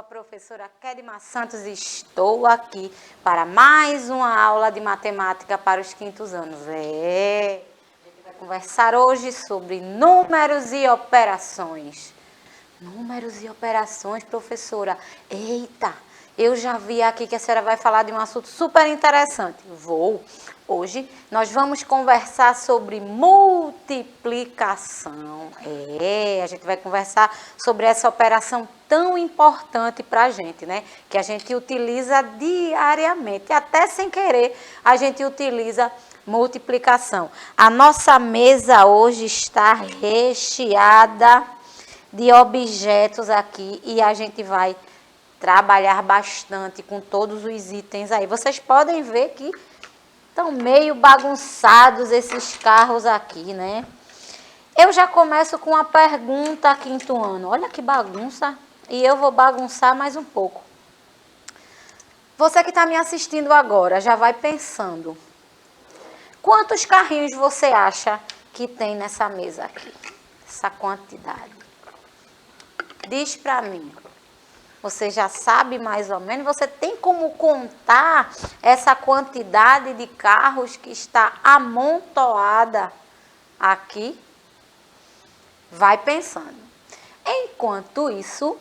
professora Kedma Santos e estou aqui para mais uma aula de matemática para os quintos anos. A gente vai conversar hoje sobre números e operações. Números e operações, professora. Eita, eu já vi aqui que a senhora vai falar de um assunto super interessante. Hoje nós vamos conversar sobre multiplicação. A gente vai conversar sobre essa operação tão importante para a gente, né? Que a gente utiliza diariamente, até sem querer, a gente utiliza multiplicação. A nossa mesa hoje está recheada de objetos aqui e a gente vai trabalhar bastante com todos os itens aí. Vocês podem ver que estão meio bagunçados esses carros aqui, né? Eu já começo com uma pergunta, quinto ano. Olha que bagunça. E eu vou bagunçar mais um pouco. Você que está me assistindo agora, já vai pensando. Quantos carrinhos você acha que tem nessa mesa aqui? Essa quantidade. Diz para mim. Você já sabe mais ou menos? Você tem como contar essa quantidade de carros que está amontoada aqui? Vai pensando. Enquanto isso,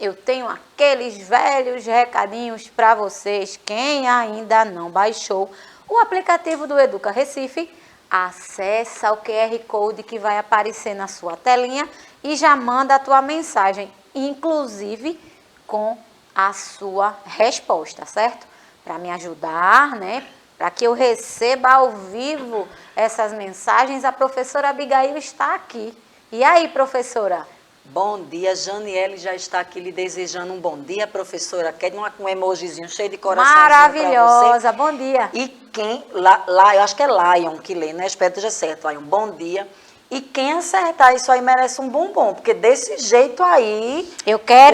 eu tenho aqueles velhos recadinhos para vocês. Quem ainda não baixou o aplicativo do Educa Recife, acessa o QR Code que vai aparecer na sua telinha e já manda a tua mensagem, inclusive com a sua resposta, certo? Para me ajudar, né? Para que eu receba ao vivo essas mensagens, a professora Abigail está aqui. E aí, professora? Bom dia, Janiele já está aqui lhe desejando um bom dia, professora. Quer um emojizinho cheio de coraçãozinho para você? Maravilhosa, bom dia. E quem, eu acho que é Lion que lê, né? Espero que esteja certo, Lion. Bom dia. E quem acertar isso aí merece um bombom, porque desse jeito aí,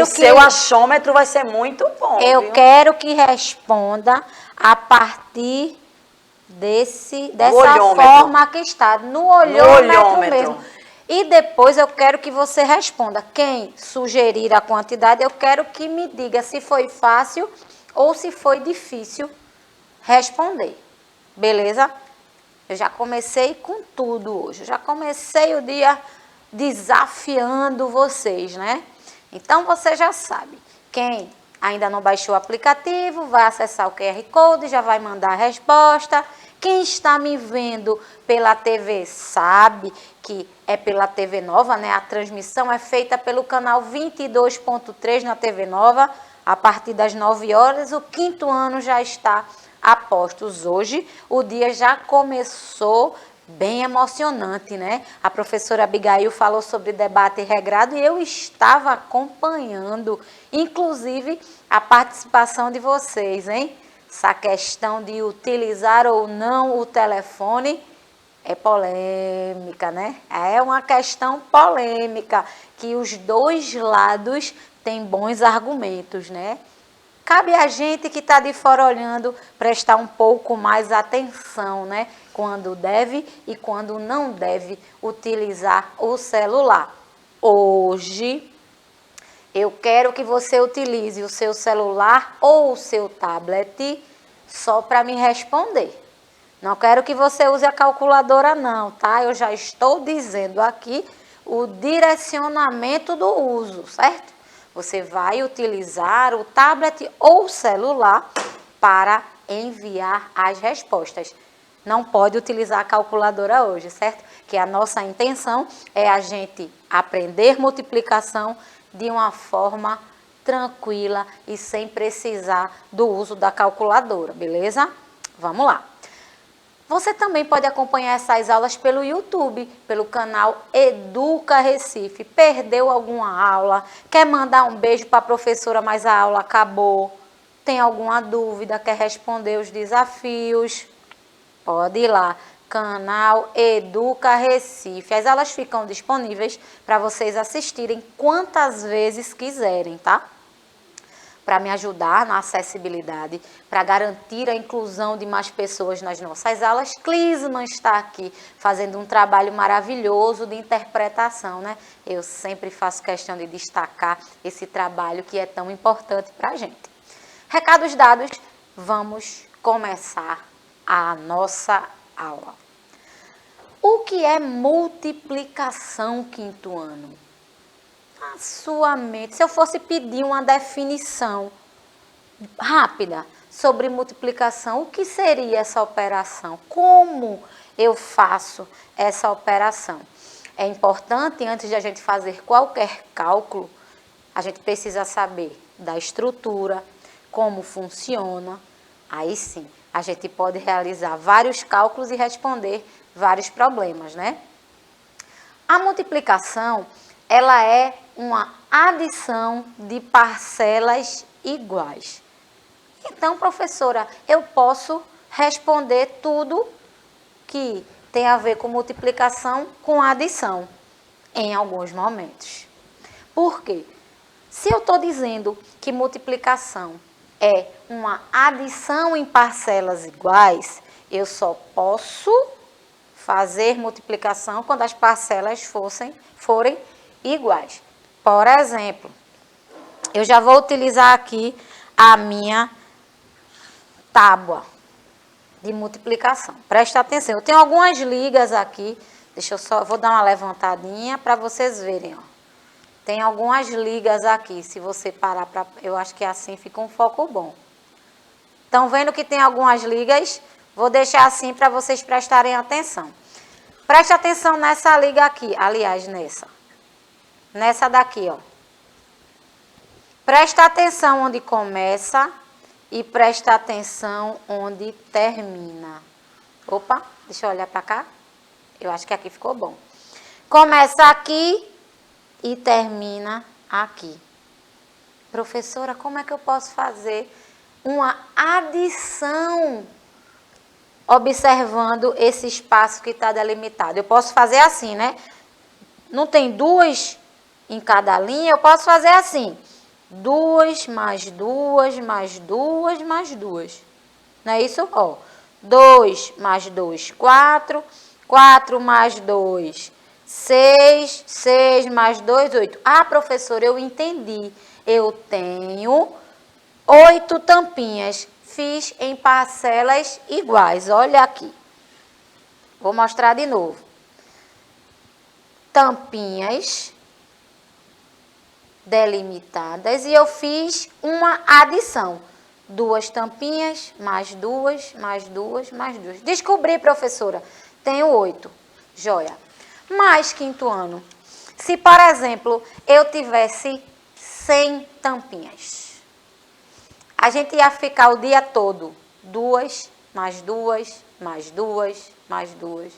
seu achômetro vai ser muito bom. Eu quero que responda a partir dessa forma que está, no olhômetro mesmo. E depois eu quero que você responda. Quem sugerir a quantidade, eu quero que me diga se foi fácil ou se foi difícil responder. Beleza? Eu já comecei com tudo hoje. Eu já comecei o dia desafiando vocês, né? Então, você já sabe. Quem ainda não baixou o aplicativo, vai acessar o QR Code, já vai mandar a resposta. Quem está me vendo pela TV sabe que é pela TV Nova, né? A transmissão é feita pelo canal 22.3 na TV Nova, a partir das 9 horas. O quinto ano já está a postos. Hoje o dia já começou bem emocionante, né? A professora Abigail falou sobre debate regrado e eu estava acompanhando, inclusive, a participação de vocês, hein? Essa questão de utilizar ou não o telefone é polêmica, né? É uma questão polêmica, que os dois lados têm bons argumentos, né? Cabe a gente que está de fora olhando prestar um pouco mais atenção, né? Quando deve e quando não deve utilizar o celular. Hoje, eu quero que você utilize o seu celular ou o seu tablet só para me responder. Não quero que você use a calculadora não, tá? Eu já estou dizendo aqui o direcionamento do uso, certo? Você vai utilizar o tablet ou o celular para enviar as respostas. Não pode utilizar a calculadora hoje, certo? Que a nossa intenção é a gente aprender multiplicação de uma forma tranquila e sem precisar do uso da calculadora, beleza? Vamos lá. Você também pode acompanhar essas aulas pelo YouTube, pelo canal Educa Recife. Perdeu alguma aula? Quer mandar um beijo para a professora, mas a aula acabou? Tem alguma dúvida? Quer responder os desafios? Pode ir lá, canal Educa Recife. As aulas ficam disponíveis para vocês assistirem quantas vezes quiserem, tá? para me ajudar na acessibilidade, para garantir a inclusão de mais pessoas nas nossas aulas. Clisman está aqui fazendo um trabalho maravilhoso de interpretação, né? Eu sempre faço questão de destacar esse trabalho que é tão importante para a gente. Recados dados, vamos começar a nossa aula. O que é multiplicação, quinto ano? A sua mente, se eu fosse pedir uma definição rápida sobre multiplicação, o que seria essa operação? Como eu faço essa operação? É importante, antes de a gente fazer qualquer cálculo, a gente precisa saber da estrutura, como funciona. Aí sim, a gente pode realizar vários cálculos e responder vários problemas, né? A multiplicação, ela é uma adição de parcelas iguais. Então, professora, eu posso responder tudo que tem a ver com multiplicação com adição em alguns momentos. Por quê? Se eu estou dizendo que multiplicação é uma adição em parcelas iguais, eu só posso fazer multiplicação quando as parcelas forem iguais. Por exemplo, eu já vou utilizar aqui a minha tábua de multiplicação. Presta atenção, eu tenho algumas ligas aqui, vou dar uma levantadinha para vocês verem, ó. Tem algumas ligas aqui, se você parar para, eu acho que assim fica um foco bom. Estão vendo que tem algumas ligas? Vou deixar assim para vocês prestarem atenção. Preste atenção nessa liga aqui, aliás, nessa daqui, ó. Presta atenção onde começa e presta atenção onde termina. Opa, deixa eu olhar para cá. Eu acho que aqui ficou bom. Começa aqui e termina aqui. Professora, como é que eu posso fazer uma adição observando esse espaço que está delimitado? Eu posso fazer assim, né? Não tem duas em cada linha, eu posso fazer assim. 2 mais 2 mais 2 mais 2. Não é isso? Ó, 2 mais 2, 4. 4 mais 2, 6. 6 mais 2, 8. Ah, professora, eu entendi. Eu tenho 8 tampinhas. Fiz em parcelas iguais. Olha aqui. Vou mostrar de novo. Tampinhas delimitadas e eu fiz uma adição. 2 tampinhas, mais 2, mais 2, mais 2. Descobri, professora, tenho 8. Joia. Mas, quinto ano, se, por exemplo, eu tivesse 100 tampinhas, a gente ia ficar o dia todo. 2, mais 2, mais 2, mais 2.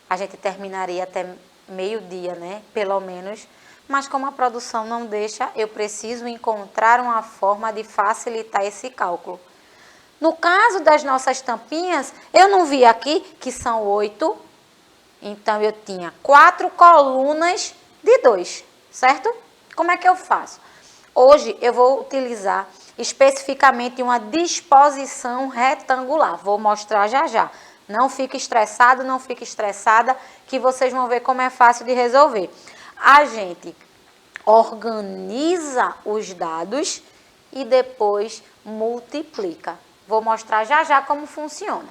A gente terminaria até meio-dia, né? Pelo menos. Mas como a produção não deixa, eu preciso encontrar uma forma de facilitar esse cálculo. No caso das nossas tampinhas, eu não vi aqui que são 8. Então, eu tinha 4 colunas de 2, certo? Como é que eu faço? Hoje, eu vou utilizar especificamente uma disposição retangular. Vou mostrar já já. Não fique estressado, não fique estressada, que vocês vão ver como é fácil de resolver. A gente organiza os dados e depois multiplica. Vou mostrar já já como funciona.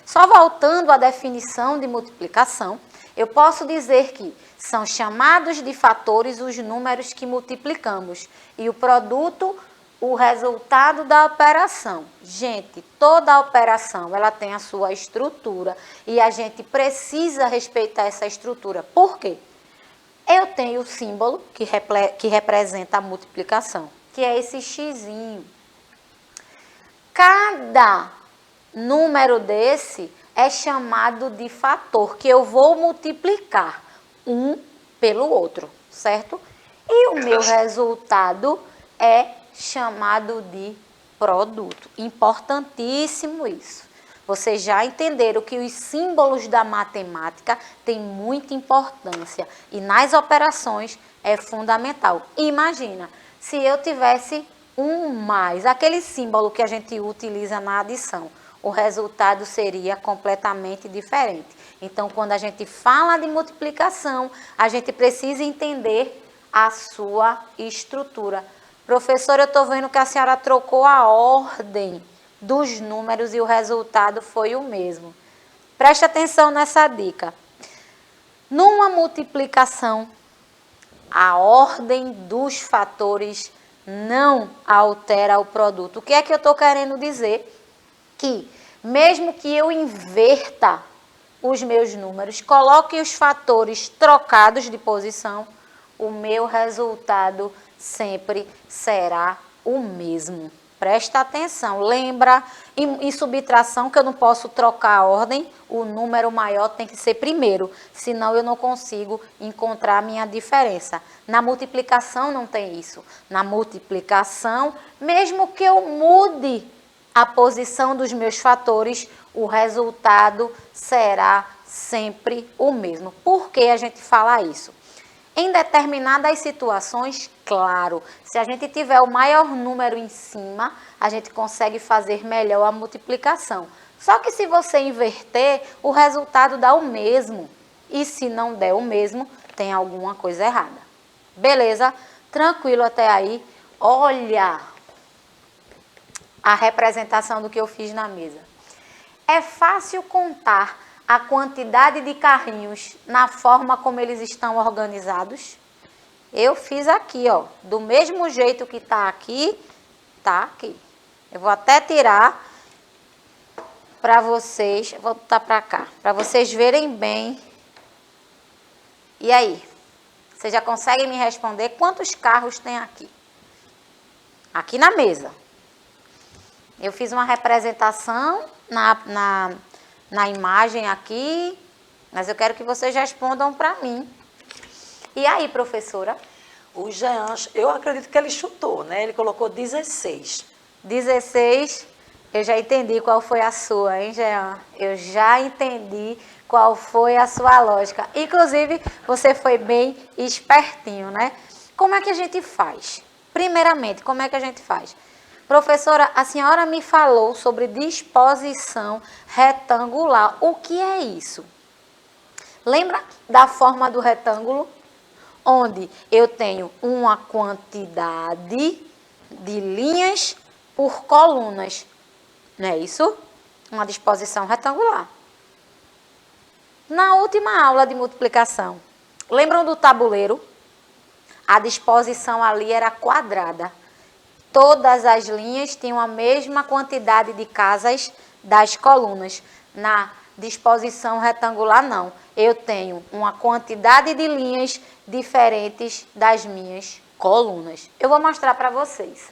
Só voltando à definição de multiplicação, eu posso dizer que são chamados de fatores os números que multiplicamos e o produto, o resultado da operação. Gente, toda operação ela tem a sua estrutura e a gente precisa respeitar essa estrutura. Por quê? Eu tenho o símbolo que representa a multiplicação, que é esse xizinho. Cada número desse é chamado de fator, que eu vou multiplicar um pelo outro, certo? E o meu resultado é chamado de produto. Importantíssimo isso. Vocês já entenderam que os símbolos da matemática têm muita importância e nas operações é fundamental. Imagina, se eu tivesse 1 mais, aquele símbolo que a gente utiliza na adição, o resultado seria completamente diferente. Então, quando a gente fala de multiplicação, a gente precisa entender a sua estrutura. Professora, eu estou vendo que a senhora trocou a ordem dos números e o resultado foi o mesmo. Preste atenção nessa dica. Numa multiplicação, a ordem dos fatores não altera o produto. O que é que eu estou querendo dizer? Que mesmo que eu inverta os meus números, coloque os fatores trocados de posição, o meu resultado sempre será o mesmo. Presta atenção, lembra em subtração que eu não posso trocar a ordem, o número maior tem que ser primeiro, senão eu não consigo encontrar a minha diferença. Na multiplicação não tem isso. Na multiplicação, mesmo que eu mude a posição dos meus fatores, o resultado será sempre o mesmo. Por que a gente fala isso? Em determinadas situações, claro, se a gente tiver o maior número em cima, a gente consegue fazer melhor a multiplicação. Só que se você inverter, o resultado dá o mesmo. E se não der o mesmo, tem alguma coisa errada. Beleza? Tranquilo até aí? Olha a representação do que eu fiz na mesa. É fácil contar a quantidade de carrinhos na forma como eles estão organizados? Eu fiz aqui, ó, do mesmo jeito que tá aqui. Eu vou até tirar para vocês, vou botar para cá, para vocês verem bem. E aí? Vocês já conseguem me responder quantos carros tem aqui? Aqui na mesa. Eu fiz uma representação na imagem aqui, mas eu quero que vocês respondam para mim. E aí, professora? O Jean, eu acredito que ele chutou, né? Ele colocou 16. 16, eu já entendi qual foi a sua, hein, Jean? Eu já entendi qual foi a sua lógica. Inclusive, você foi bem espertinho, né? Como é que a gente faz? Primeiramente, como é que a gente faz? Professora, a senhora me falou sobre disposição retangular. O que é isso? Lembra da forma do retângulo? Onde eu tenho uma quantidade de linhas por colunas. Não é isso? Uma disposição retangular. Na última aula de multiplicação, lembram do tabuleiro? A disposição ali era quadrada. Todas as linhas tinham a mesma quantidade de casas das colunas. Na disposição retangular, não. Eu tenho uma quantidade de linhas diferentes das minhas colunas. Eu vou mostrar para vocês.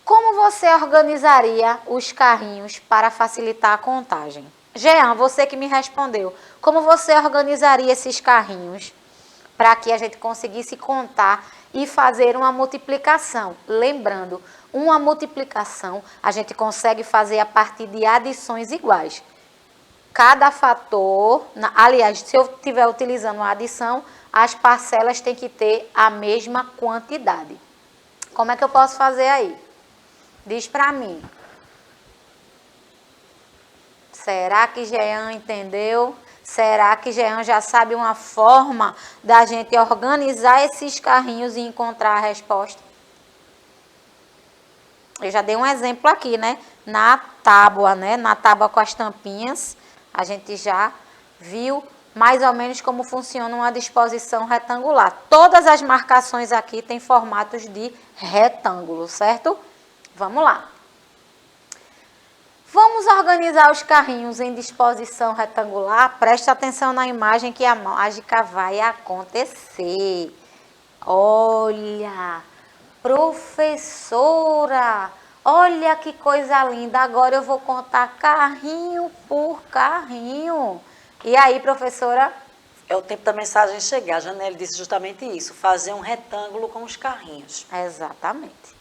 Como você organizaria os carrinhos para facilitar a contagem? Jean, você que me respondeu. Como você organizaria esses carrinhos para que a gente conseguisse contar e fazer uma multiplicação? Lembrando, uma multiplicação a gente consegue fazer a partir de adições iguais. Cada fator, aliás, se eu estiver utilizando uma adição, as parcelas têm que ter a mesma quantidade. Como é que eu posso fazer aí? Diz para mim. Será que Jean entendeu? Será que Jean já sabe uma forma da gente organizar esses carrinhos e encontrar a resposta? Eu já dei um exemplo aqui, né? Na tábua, né? Na tábua com as tampinhas, a gente já viu mais ou menos como funciona uma disposição retangular. Todas as marcações aqui têm formatos de retângulo, certo? Vamos lá. Vamos organizar os carrinhos em disposição retangular. Preste atenção na imagem que a mágica vai acontecer. Olha, professora, olha que coisa linda. Agora eu vou contar carrinho por carrinho. E aí, professora? É o tempo da mensagem chegar. A Janelle disse justamente isso, fazer um retângulo com os carrinhos. Exatamente.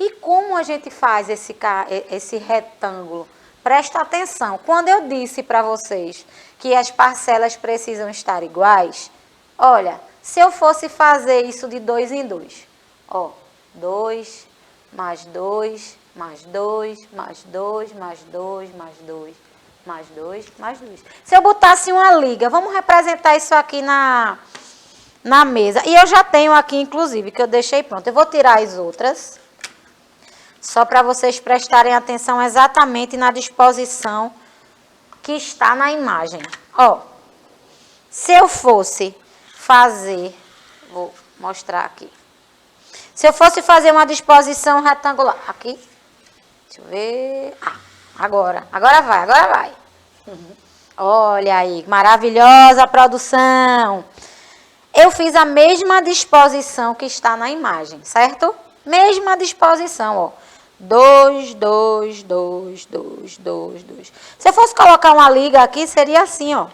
E como a gente faz esse retângulo? Presta atenção. Quando eu disse para vocês que as parcelas precisam estar iguais, olha, se eu fosse fazer isso de 2 em 2, ó, 2, mais 2, mais 2, mais 2, mais 2, mais 2, mais 2, mais 2. Se eu botasse uma liga, vamos representar isso aqui na mesa. E eu já tenho aqui, inclusive, que eu deixei pronto. Eu vou tirar as outras, só para vocês prestarem atenção exatamente na disposição que está na imagem. Ó, se eu fosse fazer, vou mostrar aqui. Se eu fosse fazer uma disposição retangular, aqui, deixa eu ver, agora vai. Olha aí, maravilhosa produção. Eu fiz a mesma disposição que está na imagem, certo? Mesma disposição, ó. 2, 2, 2, 2, 2, 2. Se eu fosse colocar uma liga aqui, seria assim, ó.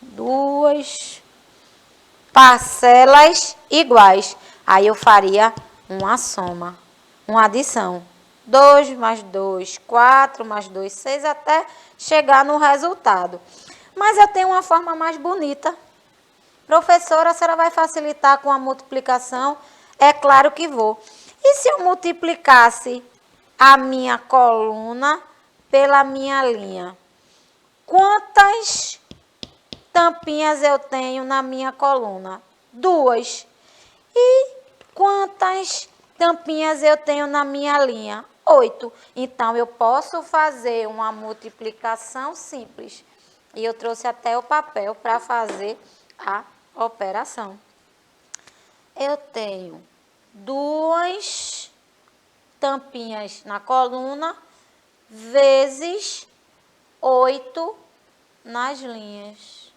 2 parcelas iguais. Aí eu faria uma soma, uma adição. 2 mais 2, 4 mais 2, 6, até chegar no resultado. Mas eu tenho uma forma mais bonita. Professora, a senhora vai facilitar com a multiplicação? É claro que vou. E se eu multiplicasse a minha coluna pela minha linha? Quantas tampinhas eu tenho na minha coluna? 2. E quantas tampinhas eu tenho na minha linha? 8. Então, eu posso fazer uma multiplicação simples. E eu trouxe até o papel para fazer a operação. Eu tenho 2 tampinhas na coluna vezes 8 nas linhas.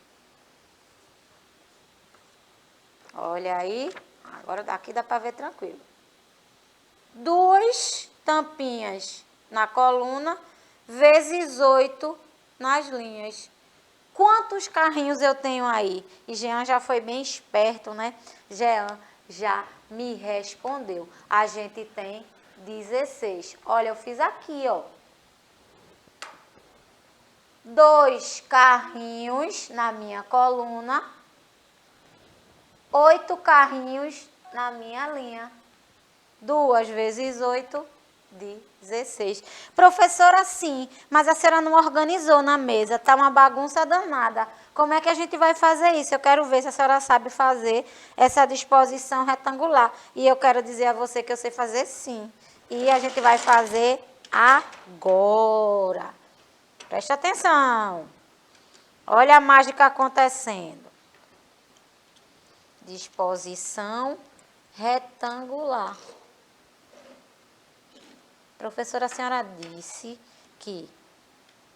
Olha aí, agora daqui dá para ver tranquilo. 2 tampinhas na coluna vezes 8 nas linhas. Quantos carrinhos eu tenho aí? E Jean já foi bem esperto, né? Jean já me respondeu. A gente tem 16. Olha, eu fiz aqui, ó. 2 carrinhos na minha coluna, 8 carrinhos na minha linha. 2 vezes 8, 16. Professora, sim, mas a senhora não organizou na mesa, tá uma bagunça danada. Como é que a gente vai fazer isso? Eu quero ver se a senhora sabe fazer essa disposição retangular. E eu quero dizer a você que eu sei fazer sim. E a gente vai fazer agora. Preste atenção. Olha a mágica acontecendo. Disposição retangular. Professora, a senhora disse que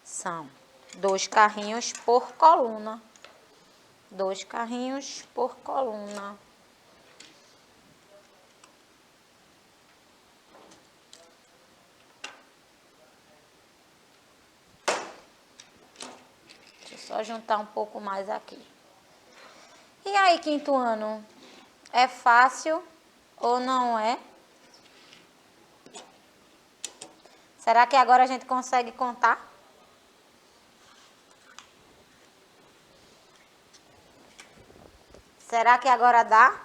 são 2 carrinhos por coluna. 2 carrinhos por coluna. Deixa eu só juntar um pouco mais aqui. E aí, quinto ano? É fácil ou não é? Será que agora a gente consegue contar? Será que agora dá?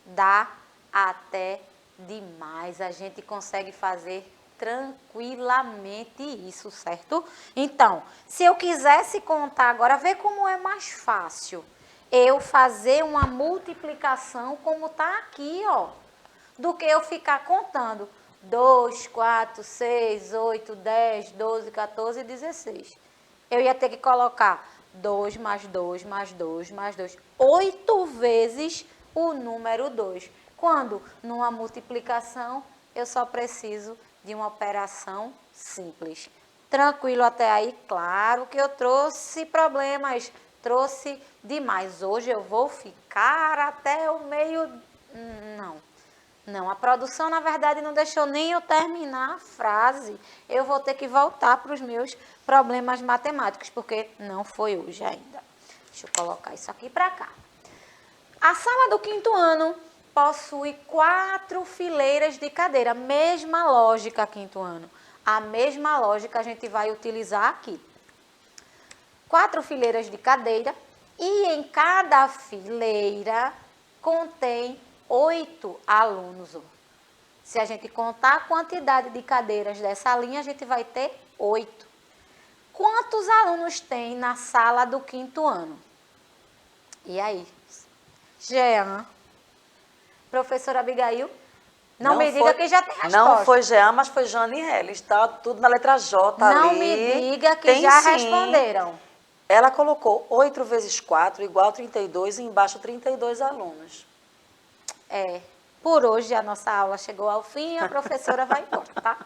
Dá até demais. A gente consegue fazer tranquilamente isso, certo? Então, se eu quisesse contar agora, vê como é mais fácil eu fazer uma multiplicação como está aqui, ó, do que eu ficar contando. 2, 4, 6, 8, 10, 12, 14 e 16. Eu ia ter que colocar 2 mais 2 mais 2 mais 2. 8 vezes o número 2. Quando numa multiplicação eu só preciso de uma operação simples. Tranquilo até aí? Claro que eu trouxe problemas, trouxe demais. Hoje eu vou ficar até o meio... Não, a produção, na verdade, não deixou nem eu terminar a frase. Eu vou ter que voltar para os meus problemas matemáticos, porque não foi hoje ainda. Deixa eu colocar isso aqui para cá. A sala do quinto ano possui 4 fileiras de cadeira. Mesma lógica, quinto ano. A mesma lógica a gente vai utilizar aqui. 4 fileiras de cadeira e em cada fileira contém 8 alunos. Se a gente contar a quantidade de cadeiras dessa linha, a gente vai ter 8. Quantos alunos tem na sala do 5º ano? E aí? Jean, professora Abigail, não me diga que já tem resposta. Não foi Jean, mas foi Janiele. Está tudo na letra J ali. Não me diga que já responderam. Ela colocou 8 vezes 4 igual a 32 e embaixo 32 alunos. Por hoje a nossa aula chegou ao fim e a professora vai embora, tá?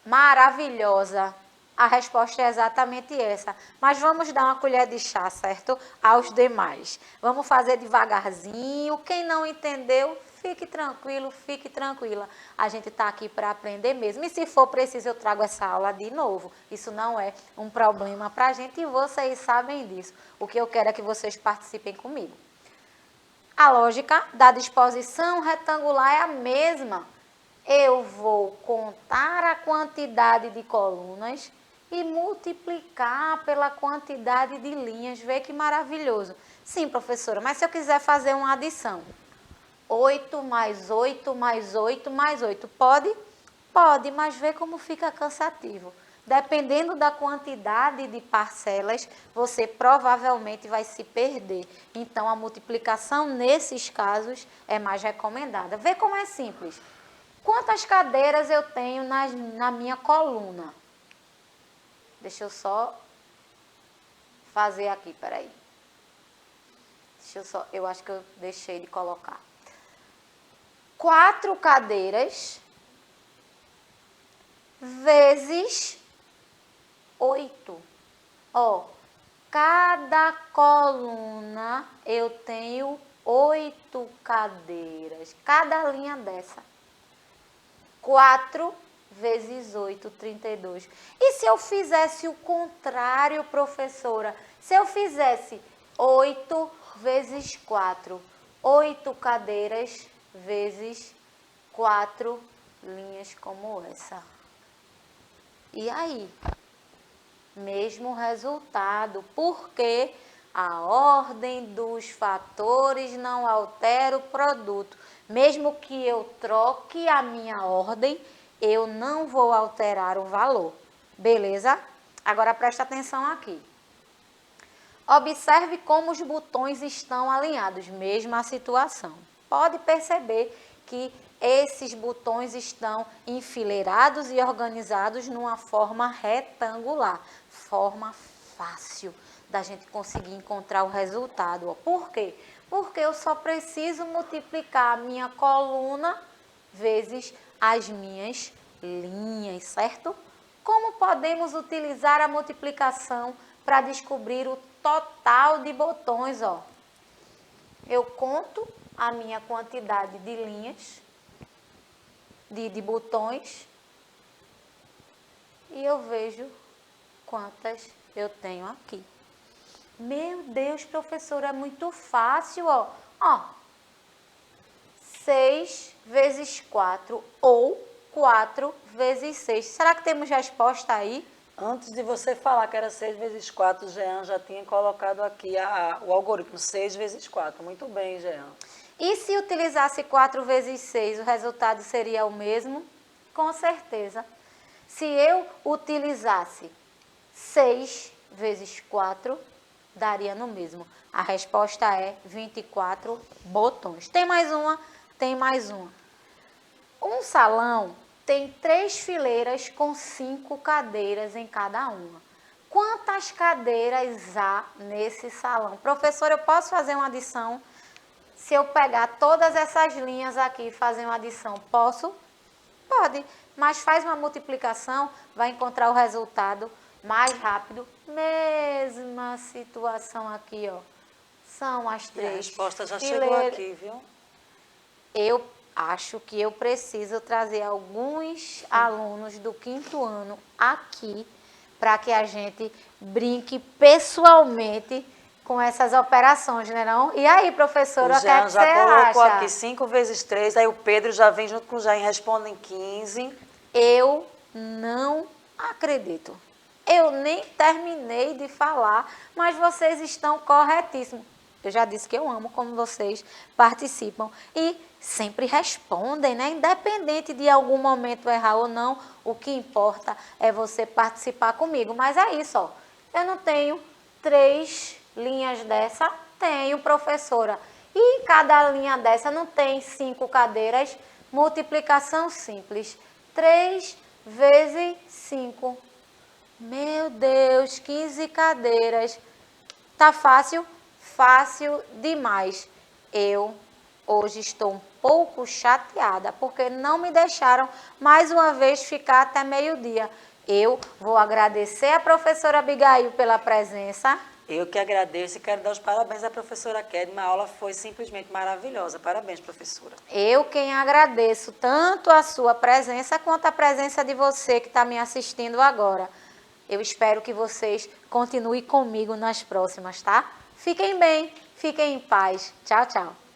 Maravilhosa. A resposta é exatamente essa. Mas vamos dar uma colher de chá, certo? Aos demais. Vamos fazer devagarzinho. Quem não entendeu, fique tranquilo, fique tranquila. A gente está aqui para aprender mesmo. E se for preciso, eu trago essa aula de novo. Isso não é um problema para a gente e vocês sabem disso. O que eu quero é que vocês participem comigo. A lógica da disposição retangular é a mesma. Eu vou contar a quantidade de colunas e multiplicar pela quantidade de linhas. Vê que maravilhoso. Sim, professora, mas se eu quiser fazer uma adição, 8 mais 8 mais 8 mais 8, pode? Pode, mas vê como fica cansativo. Dependendo da quantidade de parcelas, você provavelmente vai se perder. Então, a multiplicação nesses casos é mais recomendada. Vê como é simples. Quantas cadeiras eu tenho na minha coluna? Deixa eu só fazer aqui, peraí. Eu acho que eu deixei de colocar. 4 cadeiras vezes 8. Ó, cada coluna eu tenho 8 cadeiras. Cada linha dessa. 4 vezes 8, 32. E se eu fizesse o contrário, professora? Se eu fizesse 8 vezes 4, 8 cadeiras vezes 4 linhas como essa. E aí? Mesmo resultado, porque a ordem dos fatores não altera o produto. Mesmo que eu troque a minha ordem, eu não vou alterar o valor. Beleza? Agora presta atenção aqui. Observe como os botões estão alinhados, mesma situação. Pode perceber que esses botões estão enfileirados e organizados numa forma retangular. Forma fácil da gente conseguir encontrar o resultado. Por quê? Porque eu só preciso multiplicar a minha coluna vezes as minhas linhas, certo? Como podemos utilizar a multiplicação para descobrir o total de botões, ó? Eu conto a minha quantidade de linhas, de botões, e eu vejo quantas eu tenho aqui. Meu Deus, professora, é muito fácil, ó. Ó, 6 vezes 4 ou 4 vezes 6. Será que temos resposta aí? Antes de você falar que era 6 vezes 4, o Jean já tinha colocado aqui o algoritmo 6 vezes 4. Muito bem, Jean. E se utilizasse 4 vezes 6, o resultado seria o mesmo? Com certeza. Se eu utilizasse 6 vezes 4, daria no mesmo. A resposta é 24 botões. Tem mais uma? Tem mais uma. Um salão tem 3 fileiras com 5 cadeiras em cada uma. Quantas cadeiras há nesse salão? Professor, eu posso fazer uma adição? Se eu pegar todas essas linhas aqui e fazer uma adição, posso? Pode, mas faz uma multiplicação, vai encontrar o resultado mais rápido. Mesma situação aqui, ó. São as 3 A resposta já fileiras. chegou aqui, viu? Eu acho que eu preciso trazer alguns alunos do 5º ano aqui para que a gente brinque pessoalmente com essas operações, né não? E aí, professora, o que é que você acha? O Jean já colocou aqui 5 vezes 3, aí o Pedro já vem junto com o Jair, responde em 15. Eu não acredito. Eu nem terminei de falar, mas vocês estão corretíssimos. Eu já disse que eu amo como vocês participam e sempre respondem, né? Independente de algum momento errar ou não, o que importa é você participar comigo. Mas é isso, ó. Eu não tenho 3 linhas dessa? Tenho, professora. E cada linha dessa não tem 5 cadeiras? Multiplicação simples. 3 vezes 5. Meu Deus, 15 cadeiras. Tá fácil? Fácil demais. Eu hoje estou um pouco chateada, porque não me deixaram mais uma vez ficar até meio-dia. Eu vou agradecer a professora Abigail pela presença. Eu que agradeço e quero dar os parabéns à professora Kedma. A aula foi simplesmente maravilhosa. Parabéns, professora. Eu quem agradeço tanto a sua presença quanto a presença de você que está me assistindo agora. Eu espero que vocês continuem comigo nas próximas, tá? Fiquem bem, fiquem em paz. Tchau, tchau.